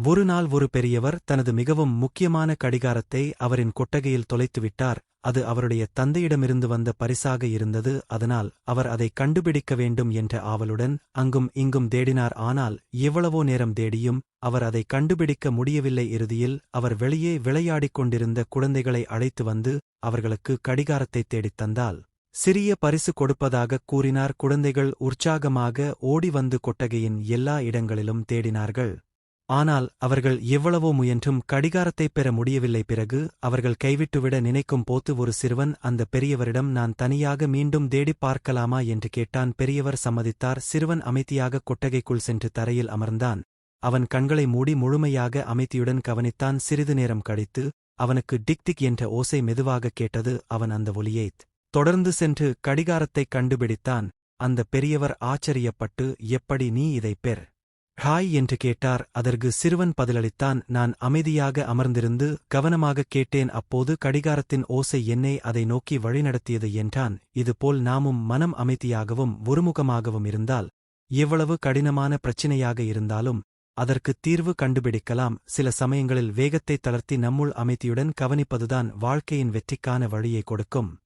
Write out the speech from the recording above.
ஒருநாள் ஒரு பெரியவர் தனது மிகவும் முக்கியமான கடிகாரத்தை அவரின் கொட்டகையில் தொலைத்துவிட்டார். அது அவருடைய தந்தையிடமிருந்து வந்த பரிசாக இருந்தது. அதனால் அவர் அதை கண்டுபிடிக்க வேண்டும் என்ற ஆவலுடன் அங்கும் இங்கும் தேடினார். ஆனால் எவ்வளவோ நேரம் தேடியும் அவர் அதை கண்டுபிடிக்க முடியவில்லை. இறுதியில் அவர் வெளியே விளையாடிக் கொண்டிருந்த குழந்தைகளை அழைத்து வந்து அவர்களுக்கு கடிகாரத்தைத் தேடித் தந்தால் சிறிய பரிசு கொடுப்பதாகக் கூறினார். குழந்தைகள் உற்சாகமாக ஓடி வந்து கொட்டகையின் எல்லா இடங்களிலும் தேடினார்கள். ஆனால் அவர்கள் எவ்வளவோ முயன்றும் கடிகாரத்தைப் பெற முடியவில்லை. பிறகு அவர்கள் கைவிட்டுவிட நினைக்கும் போது ஒரு சிறுவன் அந்த பெரியவரிடம், நான் தனியாக மீண்டும் தேடிப் பார்க்கலாமா என்று கேட்டான். பெரியவர் சம்மதித்தார். சிறுவன் அமைதியாக கொட்டகைக்குள் சென்று தரையில் அமர்ந்தான். அவன் கண்களை மூடி முழுமையாக அமைதியுடன் கவனித்தான். சிறிது நேரம் கழித்து அவனுக்கு டிக் டிக் என்ற ஓசை மெதுவாக கேட்டது. அவன் அந்த ஒலியைத் தொடர்ந்து சென்று கடிகாரத்தைக் கண்டுபிடித்தான். அந்த பெரியவர் ஆச்சரியப்பட்டு, எப்படி நீ இதைப் பெர் ஹாய் என்று கேட்டார். அதற்கு சிறுவன் பதிலளித்தான், நான் அமைதியாக அமர்ந்திருந்து கவனமாகக் கேட்டேன். அப்போது கடிகாரத்தின் ஓசை என்னை அதை நோக்கி வழிநடத்தியது என்றான். இதுபோல் நாமும் மனம் அமைதியாகவும் ஒருமுகமாகவும் இருந்தால் எவ்வளவு கடினமான பிரச்சினையாக இருந்தாலும் அதற்குத் தீர்வு கண்டுபிடிக்கலாம். சில சமயங்களில் வேகத்தை தளர்த்தி நம்முள் அமைதியுடன் கவனிப்பதுதான் வாழ்க்கையின் வெற்றிக்கான வழியை கொடுக்கும்.